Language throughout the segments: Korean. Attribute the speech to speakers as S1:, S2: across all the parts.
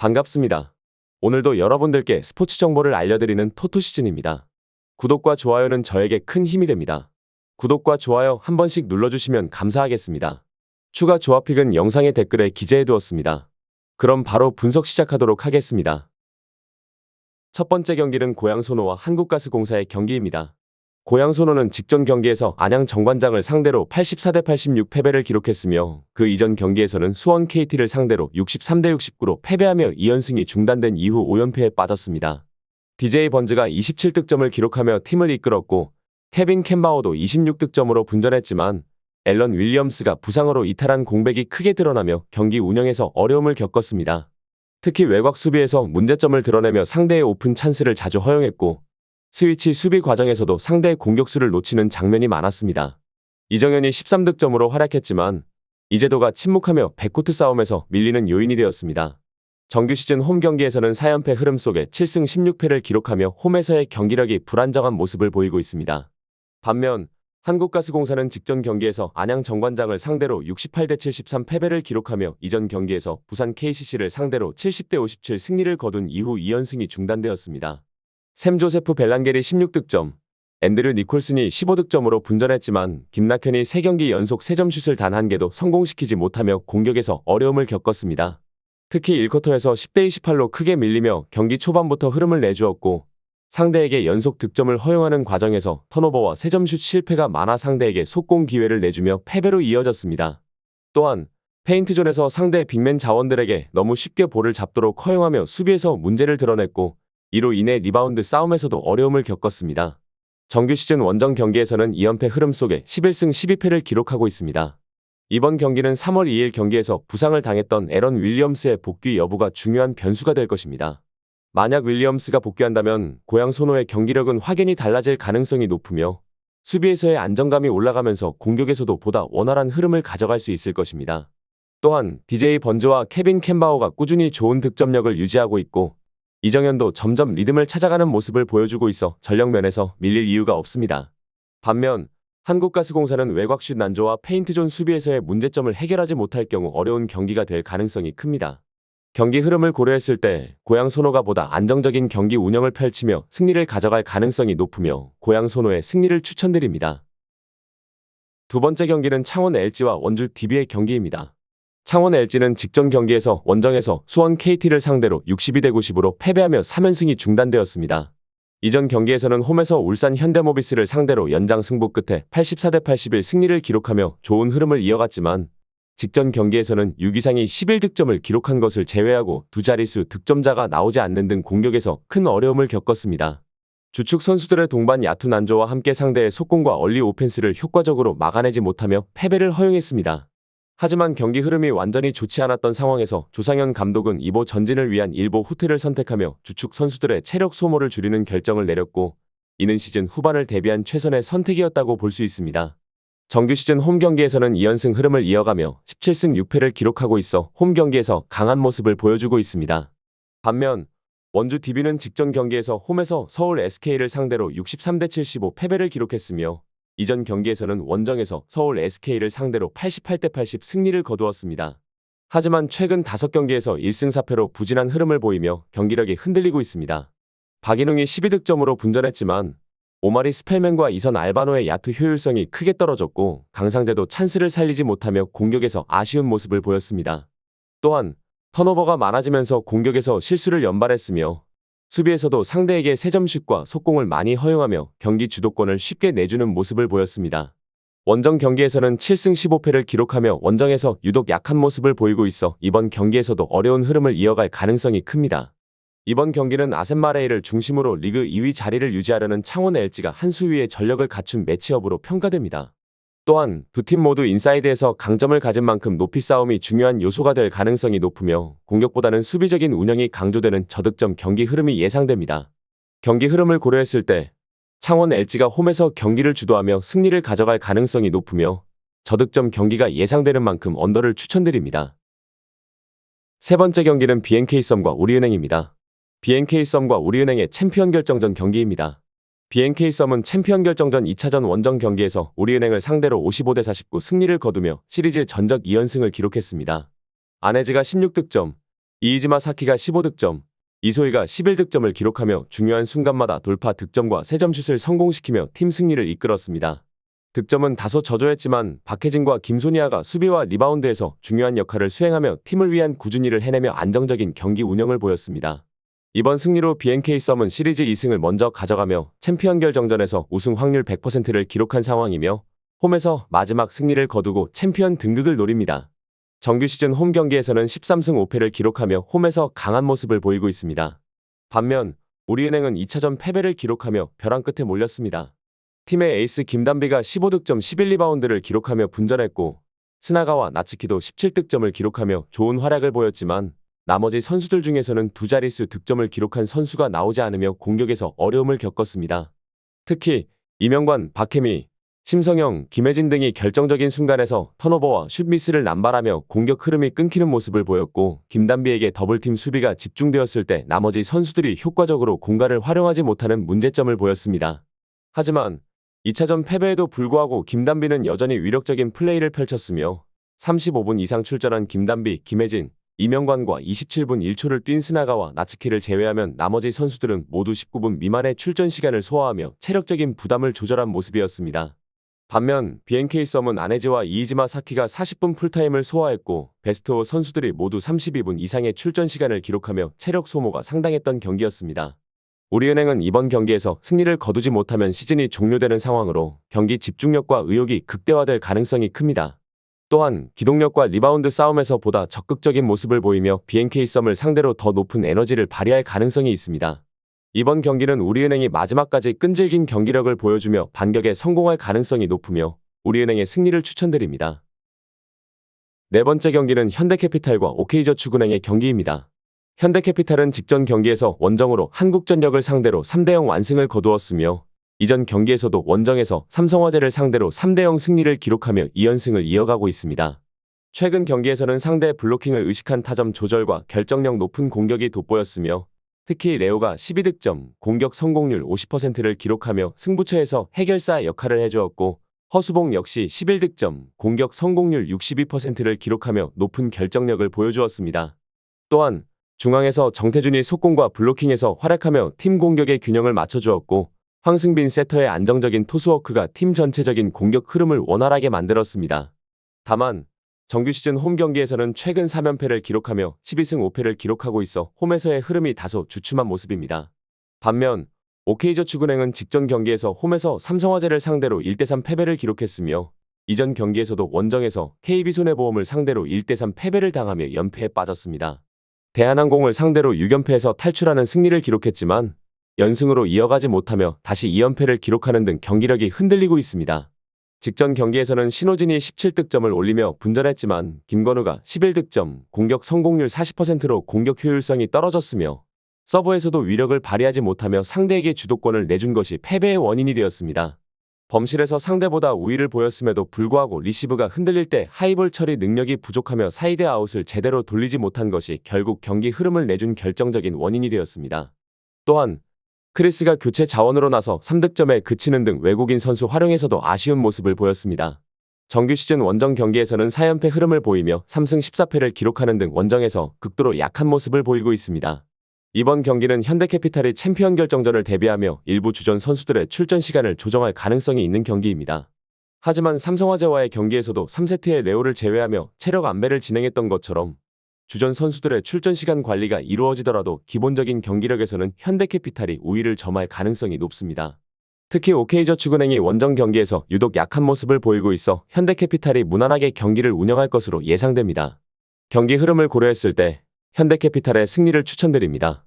S1: 반갑습니다. 오늘도 여러분들께 스포츠 정보를 알려드리는 토토시즌입니다. 구독과 좋아요는 저에게 큰 힘이 됩니다. 구독과 좋아요 한 번씩 눌러주시면 감사하겠습니다. 추가 조합픽은 영상의 댓글에 기재해두었습니다. 그럼 바로 분석 시작하도록 하겠습니다. 첫 번째 경기는 고양소노와 한국가스공사의 경기입니다. 고양소노는 직전 경기에서 안양 정관장을 상대로 84대 86 패배를 기록했으며 그 이전 경기에서는 수원 KT를 상대로 63대 69로 패배하며 2연승이 중단된 이후 5연패에 빠졌습니다. DJ 번즈가 27득점을 기록하며 팀을 이끌었고 케빈 캔바워도 26득점으로 분전했지만 앨런 윌리엄스가 부상으로 이탈한 공백이 크게 드러나며 경기 운영에서 어려움을 겪었습니다. 특히 외곽 수비에서 문제점을 드러내며 상대의 오픈 찬스를 자주 허용했고 스위치 수비 과정에서도 상대의 공격수를 놓치는 장면이 많았습니다. 이정현이 13득점으로 활약했지만 이재도가 침묵하며 백코트 싸움에서 밀리는 요인이 되었습니다. 정규 시즌 홈 경기에서는 4연패 흐름 속에 7승 16패를 기록하며 홈에서의 경기력이 불안정한 모습을 보이고 있습니다. 반면 한국가스공사는 직전 경기에서 안양 정관장을 상대로 68대 73 패배를 기록하며 이전 경기에서 부산 KCC를 상대로 70대 57 승리를 거둔 이후 2연승이 중단되었습니다. 샘 조세프 벨란겔이 16득점, 앤드류 니콜슨이 15득점으로 분전했지만 김낙현이 3경기 연속 3점슛을 단 1개도 성공시키지 못하며 공격에서 어려움을 겪었습니다. 특히 1쿼터에서 10대 28로 크게 밀리며 경기 초반부터 흐름을 내주었고 상대에게 연속 득점을 허용하는 과정에서 턴오버와 3점슛 실패가 많아 상대에게 속공 기회를 내주며 패배로 이어졌습니다. 또한 페인트존에서 상대 빅맨 자원들에게 너무 쉽게 볼을 잡도록 허용하며 수비에서 문제를 드러냈고 이로 인해 리바운드 싸움에서도 어려움을 겪었습니다. 정규 시즌 원정 경기에서는 2연패 흐름 속에 11승 12패를 기록하고 있습니다. 이번 경기는 3월 2일 경기에서 부상을 당했던 에런 윌리엄스의 복귀 여부가 중요한 변수가 될 것입니다. 만약 윌리엄스가 복귀한다면 고양소노의 경기력은 확연히 달라질 가능성이 높으며 수비에서의 안정감이 올라가면서 공격에서도 보다 원활한 흐름을 가져갈 수 있을 것입니다. 또한 DJ 번즈와 케빈 캔바워가 꾸준히 좋은 득점력을 유지하고 있고 이정현도 점점 리듬을 찾아가는 모습을 보여주고 있어 전력면에서 밀릴 이유가 없습니다. 반면 한국가스공사는 외곽슛 난조와 페인트존 수비에서의 문제점을 해결하지 못할 경우 어려운 경기가 될 가능성이 큽니다. 경기 흐름을 고려했을 때 고양소노가 보다 안정적인 경기 운영을 펼치며 승리를 가져갈 가능성이 높으며 고양소노의 승리를 추천드립니다. 두 번째 경기는 창원 LG와 원주 DB의 경기입니다. 창원 LG는 직전 경기에서 원정에서 수원 KT를 상대로 62대 90으로 패배하며 3연승이 중단되었습니다. 이전 경기에서는 홈에서 울산 현대모비스를 상대로 연장 승부 끝에 84대 81 승리를 기록하며 좋은 흐름을 이어갔지만 직전 경기에서는 6이상이 11득점을 기록한 것을 제외하고 두 자릿수 득점자가 나오지 않는 등 공격에서 큰 어려움을 겪었습니다. 주축 선수들의 동반 야투 난조와 함께 상대의 속공과 얼리 오펜스를 효과적으로 막아내지 못하며 패배를 허용했습니다. 하지만 경기 흐름이 완전히 좋지 않았던 상황에서 조상현 감독은 이보 전진을 위한 일보 후퇴를 선택하며 주축 선수들의 체력 소모를 줄이는 결정을 내렸고 이는 시즌 후반을 대비한 최선의 선택이었다고 볼 수 있습니다. 정규 시즌 홈 경기에서는 2연승 흐름을 이어가며 17승 6패를 기록하고 있어 홈 경기에서 강한 모습을 보여주고 있습니다. 반면 원주 DB는 직전 경기에서 홈에서 서울 SK를 상대로 63대 75 패배를 기록했으며 이전 경기에서는 원정에서 서울 SK를 상대로 88대 80 승리를 거두었습니다. 하지만 최근 5경기에서 1승 4패로 부진한 흐름을 보이며 경기력이 흔들리고 있습니다. 박인웅이 12득점으로 분전했지만 오마리 스펠맨과 이선 알바노의 야투 효율성이 크게 떨어졌고 강상재도 찬스를 살리지 못하며 공격에서 아쉬운 모습을 보였습니다. 또한 턴오버가 많아지면서 공격에서 실수를 연발했으며 수비에서도 상대에게 3점슛과 속공을 많이 허용하며 경기 주도권을 쉽게 내주는 모습을 보였습니다. 원정 경기에서는 7승 15패를 기록하며 원정에서 유독 약한 모습을 보이고 있어 이번 경기에서도 어려운 흐름을 이어갈 가능성이 큽니다. 이번 경기는 아셈 마레이를 중심으로 리그 2위 자리를 유지하려는 창원 LG가 한 수 위의 전력을 갖춘 매치업으로 평가됩니다. 또한 두 팀 모두 인사이드에서 강점을 가진 만큼 높이 싸움이 중요한 요소가 될 가능성이 높으며 공격보다는 수비적인 운영이 강조되는 저득점 경기 흐름이 예상됩니다. 경기 흐름을 고려했을 때 창원 LG가 홈에서 경기를 주도하며 승리를 가져갈 가능성이 높으며 저득점 경기가 예상되는 만큼 언더를 추천드립니다. 세 번째 경기는 BNK썸과 우리은행입니다. BNK썸과 우리은행의 챔피언 결정전 경기입니다. BNK썸은 챔피언 결정전 2차전 원정 경기에서 우리은행을 상대로 55대 49 승리를 거두며 시리즈 전적 2연승을 기록했습니다. 안혜지가 16득점, 이이지마 사키가 15득점, 이소희가 11득점을 기록하며 중요한 순간마다 돌파 득점과 3점슛을 성공시키며 팀 승리를 이끌었습니다. 득점은 다소 저조했지만 박혜진과 김소니아가 수비와 리바운드에서 중요한 역할을 수행하며 팀을 위한 꾸준히를 해내며 안정적인 경기 운영을 보였습니다. 이번 승리로 BNK 썸은 시리즈 2승을 먼저 가져가며 챔피언 결정전에서 우승 확률 100%를 기록한 상황이며 홈에서 마지막 승리를 거두고 챔피언 등극을 노립니다. 정규 시즌 홈 경기에서는 13승 5패를 기록하며 홈에서 강한 모습을 보이고 있습니다. 반면 우리은행은 2차전 패배를 기록하며 벼랑 끝에 몰렸습니다. 팀의 에이스 김단비가 15득점 11리바운드를 기록하며 분전했고 스나가와 나츠키도 17득점을 기록하며 좋은 활약을 보였지만 나머지 선수들 중에서는 두 자릿수 득점을 기록한 선수가 나오지 않으며 공격에서 어려움을 겪었습니다. 특히 이명관, 박혜미, 심성영, 김혜진 등이 결정적인 순간에서 턴오버와 슛미스를 남발하며 공격 흐름이 끊기는 모습을 보였고 김단비에게 더블팀 수비가 집중되었을 때 나머지 선수들이 효과적으로 공간을 활용하지 못하는 문제점을 보였습니다. 하지만 2차전 패배에도 불구하고 김단비는 여전히 위력적인 플레이를 펼쳤으며 35분 이상 출전한 김단비, 김혜진, 이명관과 27분 1초를 뛴 스나가와 나츠키를 제외하면 나머지 선수들은 모두 19분 미만의 출전 시간을 소화하며 체력적인 부담을 조절한 모습이었습니다. 반면 BNK 썸은 아네지와 이이지마 사키가 40분 풀타임을 소화했고 베스트5 선수들이 모두 32분 이상의 출전 시간을 기록하며 체력 소모가 상당했던 경기였습니다. 우리은행은 이번 경기에서 승리를 거두지 못하면 시즌이 종료되는 상황으로 경기 집중력과 의욕이 극대화될 가능성이 큽니다. 또한 기동력과 리바운드 싸움에서 보다 적극적인 모습을 보이며 BNK 썸을 상대로 더 높은 에너지를 발휘할 가능성이 있습니다. 이번 경기는 우리은행이 마지막까지 끈질긴 경기력을 보여주며 반격에 성공할 가능성이 높으며 우리은행의 승리를 추천드립니다. 네 번째 경기는 현대캐피탈과 OK저축은행의 경기입니다. 현대캐피탈은 직전 경기에서 원정으로 한국전력을 상대로 3대0 완승을 거두었으며 이전 경기에서도 원정에서 삼성화재를 상대로 3대0 승리를 기록하며 2연승을 이어가고 있습니다. 최근 경기에서는 상대 블로킹을 의식한 타점 조절과 결정력 높은 공격이 돋보였으며 특히 레오가 12득점, 공격 성공률 50%를 기록하며 승부처에서 해결사 역할을 해주었고 허수봉 역시 11득점, 공격 성공률 62%를 기록하며 높은 결정력을 보여주었습니다. 또한 중앙에서 정태준이 속공과 블로킹에서 활약하며 팀 공격의 균형을 맞춰주었고 황승빈 세터의 안정적인 토스워크가 팀 전체적인 공격 흐름을 원활하게 만들었습니다. 다만 정규 시즌 홈 경기에서는 최근 3연패를 기록하며 12승 5패를 기록하고 있어 홈에서의 흐름이 다소 주춤한 모습입니다. 반면 OK저축은행은 직전 경기에서 홈에서 삼성화재를 상대로 1대3 패배를 기록했으며 이전 경기에서도 원정에서 KB손해보험을 상대로 1대3 패배를 당하며 연패에 빠졌습니다. 대한항공을 상대로 6연패에서 탈출하는 승리를 기록했지만 연승으로 이어가지 못하며 다시 2연패를 기록하는 등 경기력이 흔들리고 있습니다. 직전 경기에서는 신호진이 17득점을 올리며 분전했지만 김건우가 11득점, 공격 성공률 40%로 공격 효율성이 떨어졌으며 서브에서도 위력을 발휘하지 못하며 상대에게 주도권을 내준 것이 패배의 원인이 되었습니다. 범실에서 상대보다 우위를 보였음에도 불구하고 리시브가 흔들릴 때 하이볼 처리 능력이 부족하며 사이드 아웃을 제대로 돌리지 못한 것이 결국 경기 흐름을 내준 결정적인 원인이 되었습니다. 또한 크리스가 교체 자원으로 나서 3득점에 그치는 등 외국인 선수 활용에서도 아쉬운 모습을 보였습니다. 정규 시즌 원정 경기에서는 4연패 흐름을 보이며 3승 14패를 기록하는 등 원정에서 극도로 약한 모습을 보이고 있습니다. 이번 경기는 현대캐피탈이 챔피언 결정전을 대비하며 일부 주전 선수들의 출전 시간을 조정할 가능성이 있는 경기입니다. 하지만 삼성화재와의 경기에서도 3세트에 레오를 제외하며 체력 안배를 진행했던 것처럼 주전 선수들의 출전 시간 관리가 이루어지더라도 기본적인 경기력에서는 현대캐피탈이 우위를 점할 가능성이 높습니다. 특히 OK저축은행이 원정 경기에서 유독 약한 모습을 보이고 있어 현대캐피탈이 무난하게 경기를 운영할 것으로 예상됩니다. 경기 흐름을 고려했을 때 현대캐피탈의 승리를 추천드립니다.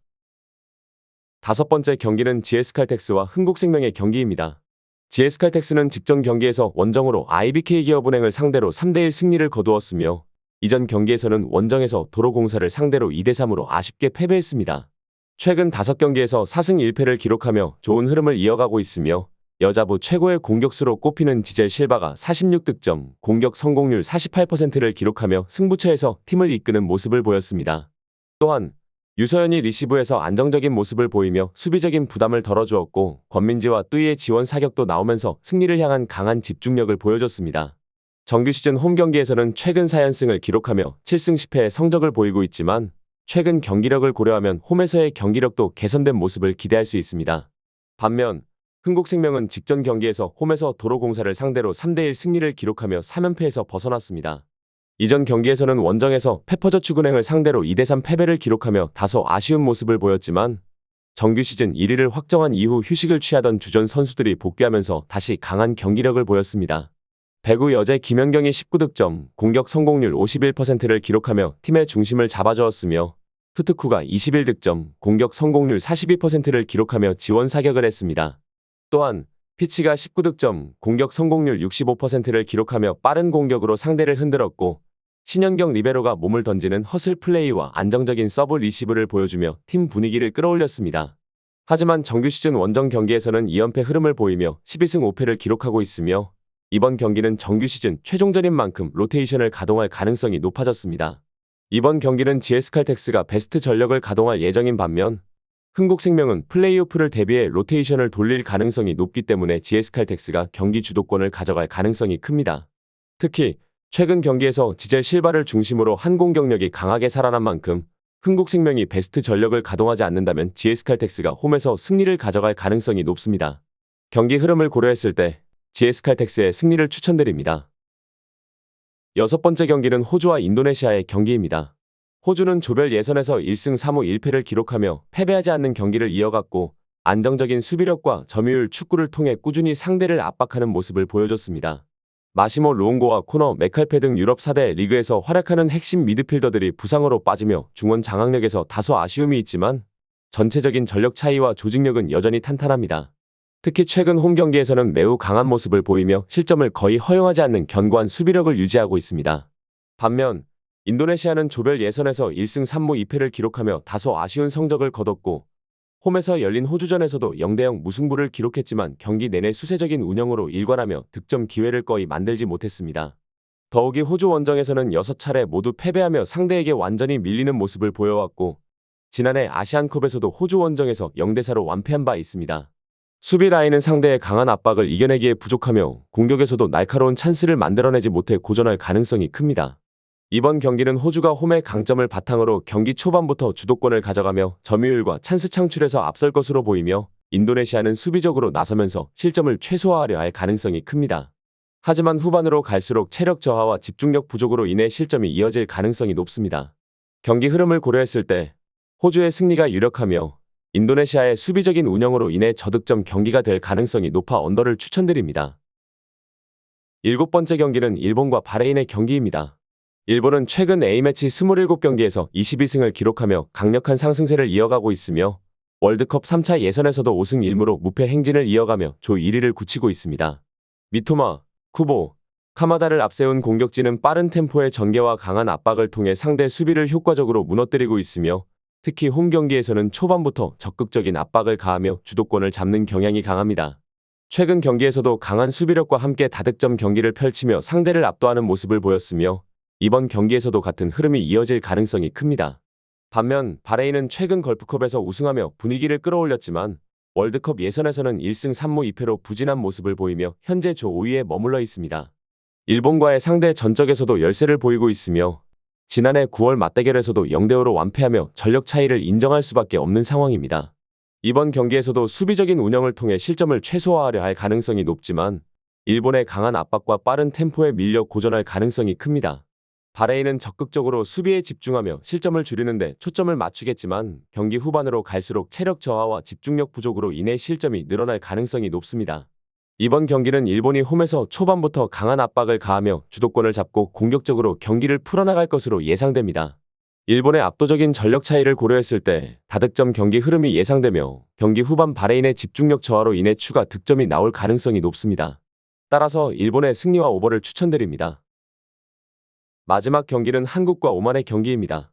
S1: 다섯 번째 경기는 GS칼텍스와 흥국생명의 경기입니다. GS칼텍스는 직전 경기에서 원정으로 IBK기업은행을 상대로 3대1 승리를 거두었으며 이전 경기에서는 원정에서 도로공사를 상대로 2대3으로 아쉽게 패배했습니다. 최근 5경기에서 4승 1패를 기록하며 좋은 흐름을 이어가고 있으며 여자부 최고의 공격수로 꼽히는 지젤 실바가 46득점, 공격 성공률 48%를 기록하며 승부처에서 팀을 이끄는 모습을 보였습니다. 또한 유서연이 리시브에서 안정적인 모습을 보이며 수비적인 부담을 덜어주었고 권민지와 뚜이의 지원 사격도 나오면서 승리를 향한 강한 집중력을 보여줬습니다. 정규 시즌 홈 경기에서는 최근 4연승을 기록하며 7승 10패의 성적을 보이고 있지만 최근 경기력을 고려하면 홈에서의 경기력도 개선된 모습을 기대할 수 있습니다. 반면 흥국생명은 직전 경기에서 홈에서 도로공사를 상대로 3대1 승리를 기록하며 3연패에서 벗어났습니다. 이전 경기에서는 원정에서 페퍼저축은행을 상대로 2대3 패배를 기록하며 다소 아쉬운 모습을 보였지만 정규 시즌 1위를 확정한 이후 휴식을 취하던 주전 선수들이 복귀하면서 다시 강한 경기력을 보였습니다. 배구 여제 김연경이 19득점, 공격 성공률 51%를 기록하며 팀의 중심을 잡아주었으며 투특후가 21득점, 공격 성공률 42%를 기록하며 지원 사격을 했습니다. 또한 피치가 19득점, 공격 성공률 65%를 기록하며 빠른 공격으로 상대를 흔들었고 신현경 리베로가 몸을 던지는 허슬 플레이와 안정적인 서브 리시브를 보여주며 팀 분위기를 끌어올렸습니다. 하지만 정규 시즌 원정 경기에서는 2연패 흐름을 보이며 12승 5패를 기록하고 있으며 이번 경기는 정규 시즌 최종전인 만큼 로테이션을 가동할 가능성이 높아졌습니다. 이번 경기는 GS칼텍스가 베스트 전력을 가동할 예정인 반면 흥국생명은 플레이오프를 대비해 로테이션을 돌릴 가능성이 높기 때문에 GS칼텍스가 경기 주도권을 가져갈 가능성이 큽니다. 특히 최근 경기에서 지젤 실바를 중심으로 한 공격력이 강하게 살아난 만큼 흥국생명이 베스트 전력을 가동하지 않는다면 GS칼텍스가 홈에서 승리를 가져갈 가능성이 높습니다. 경기 흐름을 고려했을 때 GS칼텍스의 승리를 추천드립니다. 여섯 번째 경기는 호주와 인도네시아의 경기입니다. 호주는 조별 예선에서 1승 3무 1패를 기록하며 패배하지 않는 경기를 이어갔고 안정적인 수비력과 점유율 축구를 통해 꾸준히 상대를 압박하는 모습을 보여줬습니다. 마시모 루옹고와 코너 메칼페 등 유럽 4대 리그에서 활약하는 핵심 미드필더들이 부상으로 빠지며 중원 장악력에서 다소 아쉬움이 있지만 전체적인 전력 차이와 조직력은 여전히 탄탄합니다. 특히 최근 홈 경기에서는 매우 강한 모습을 보이며 실점을 거의 허용하지 않는 견고한 수비력을 유지하고 있습니다. 반면 인도네시아는 조별 예선에서 1승 3무 2패를 기록하며 다소 아쉬운 성적을 거뒀고 홈에서 열린 호주전에서도 0대0 무승부를 기록했지만 경기 내내 수세적인 운영으로 일관하며 득점 기회를 거의 만들지 못했습니다. 더욱이 호주 원정에서는 6차례 모두 패배하며 상대에게 완전히 밀리는 모습을 보여왔고 지난해 아시안컵에서도 호주 원정에서 0대4로 완패한 바 있습니다. 수비 라인은 상대의 강한 압박을 이겨내기에 부족하며 공격에서도 날카로운 찬스를 만들어내지 못해 고전할 가능성이 큽니다. 이번 경기는 호주가 홈의 강점을 바탕으로 경기 초반부터 주도권을 가져가며 점유율과 찬스 창출에서 앞설 것으로 보이며 인도네시아는 수비적으로 나서면서 실점을 최소화하려 할 가능성이 큽니다. 하지만 후반으로 갈수록 체력 저하와 집중력 부족으로 인해 실점이 이어질 가능성이 높습니다. 경기 흐름을 고려했을 때 호주의 승리가 유력하며 인도네시아의 수비적인 운영으로 인해 저득점 경기가 될 가능성이 높아 언더를 추천드립니다. 일곱 번째 경기는 일본과 바레인의 경기입니다. 일본은 최근 A매치 27경기에서 22승을 기록하며 강력한 상승세를 이어가고 있으며 월드컵 3차 예선에서도 5승 1무로 무패 행진을 이어가며 조 1위를 굳히고 있습니다. 미토마, 쿠보, 카마다를 앞세운 공격진은 빠른 템포의 전개와 강한 압박을 통해 상대 수비를 효과적으로 무너뜨리고 있으며 특히 홈 경기에서는 초반부터 적극적인 압박을 가하며 주도권을 잡는 경향이 강합니다. 최근 경기에서도 강한 수비력과 함께 다득점 경기를 펼치며 상대를 압도하는 모습을 보였으며 이번 경기에서도 같은 흐름이 이어질 가능성이 큽니다. 반면 바레인은 최근 걸프컵에서 우승하며 분위기를 끌어올렸지만 월드컵 예선에서는 1승 3무 2패로 부진한 모습을 보이며 현재 조 5위에 머물러 있습니다. 일본과의 상대 전적에서도 열세를 보이고 있으며 지난해 9월 맞대결에서도 0대5로 완패하며 전력 차이를 인정할 수밖에 없는 상황입니다. 이번 경기에서도 수비적인 운영을 통해 실점을 최소화하려 할 가능성이 높지만 일본의 강한 압박과 빠른 템포에 밀려 고전할 가능성이 큽니다. 바레인은 적극적으로 수비에 집중하며 실점을 줄이는데 초점을 맞추겠지만 경기 후반으로 갈수록 체력 저하와 집중력 부족으로 인해 실점이 늘어날 가능성이 높습니다. 이번 경기는 일본이 홈에서 초반부터 강한 압박을 가하며 주도권을 잡고 공격적으로 경기를 풀어나갈 것으로 예상됩니다. 일본의 압도적인 전력 차이를 고려했을 때 다득점 경기 흐름이 예상되며 경기 후반 바레인의 집중력 저하로 인해 추가 득점이 나올 가능성이 높습니다. 따라서 일본의 승리와 오버를 추천드립니다. 마지막 경기는 한국과 오만의 경기입니다.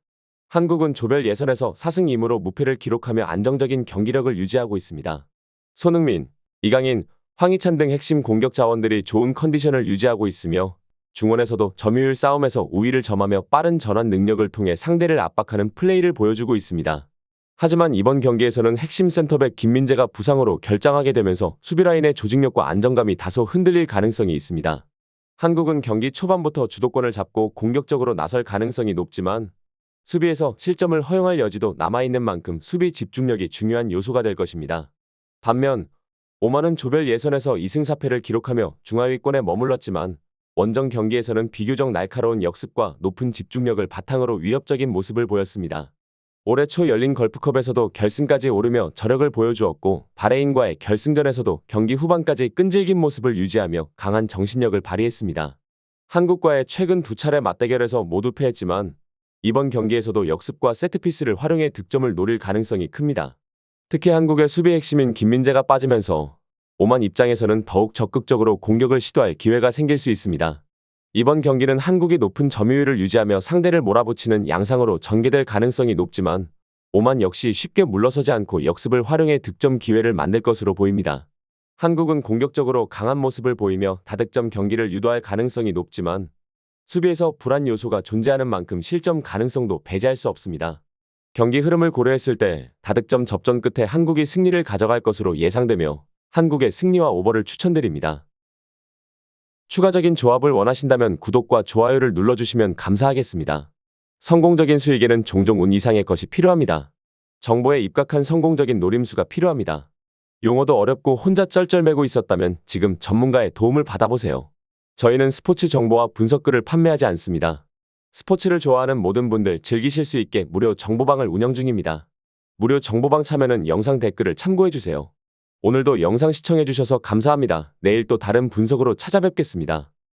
S1: 한국은 조별 예선에서 4승 2무로 무패를 기록하며 안정적인 경기력을 유지하고 있습니다. 손흥민, 이강인, 황희찬 등 핵심 공격 자원들이 좋은 컨디션을 유지하고 있으며 중원에서도 점유율 싸움에서 우위를 점하며 빠른 전환 능력을 통해 상대를 압박하는 플레이를 보여주고 있습니다. 하지만 이번 경기에서는 핵심 센터백 김민재가 부상으로 결장하게 되면서 수비라인의 조직력과 안정감이 다소 흔들릴 가능성이 있습니다. 한국은 경기 초반부터 주도권을 잡고 공격적으로 나설 가능성이 높지만 수비에서 실점을 허용할 여지도 남아있는 만큼 수비 집중력이 중요한 요소가 될 것입니다. 반면 오만은 조별 예선에서 2승 4패를 기록하며 중하위권에 머물렀지만 원정 경기에서는 비교적 날카로운 역습과 높은 집중력을 바탕으로 위협적인 모습을 보였습니다. 올해 초 열린 걸프컵에서도 결승까지 오르며 저력을 보여주었고 바레인과의 결승전에서도 경기 후반까지 끈질긴 모습을 유지하며 강한 정신력을 발휘했습니다. 한국과의 최근 두 차례 맞대결에서 모두 패했지만 이번 경기에서도 역습과 세트피스를 활용해 득점을 노릴 가능성이 큽니다. 특히 한국의 수비 핵심인 김민재가 빠지면서 오만 입장에서는 더욱 적극적으로 공격을 시도할 기회가 생길 수 있습니다. 이번 경기는 한국이 높은 점유율을 유지하며 상대를 몰아붙이는 양상으로 전개될 가능성이 높지만 오만 역시 쉽게 물러서지 않고 역습을 활용해 득점 기회를 만들 것으로 보입니다. 한국은 공격적으로 강한 모습을 보이며 다득점 경기를 유도할 가능성이 높지만 수비에서 불안 요소가 존재하는 만큼 실점 가능성도 배제할 수 없습니다. 경기 흐름을 고려했을 때 다득점 접전 끝에 한국이 승리를 가져갈 것으로 예상되며 한국의 승리와 오버를 추천드립니다. 추가적인 조합을 원하신다면 구독과 좋아요를 눌러주시면 감사하겠습니다. 성공적인 수익에는 종종 운 이상의 것이 필요합니다. 정보에 입각한 성공적인 노림수가 필요합니다. 용어도 어렵고 혼자 쩔쩔매고 있었다면 지금 전문가의 도움을 받아보세요. 저희는 스포츠 정보와 분석글을 판매하지 않습니다. 스포츠를 좋아하는 모든 분들 즐기실 수 있게 무료 정보방을 운영 중입니다. 무료 정보방 참여는 영상 댓글을 참고해주세요. 오늘도 영상 시청해주셔서 감사합니다. 내일 또 다른 분석으로 찾아뵙겠습니다.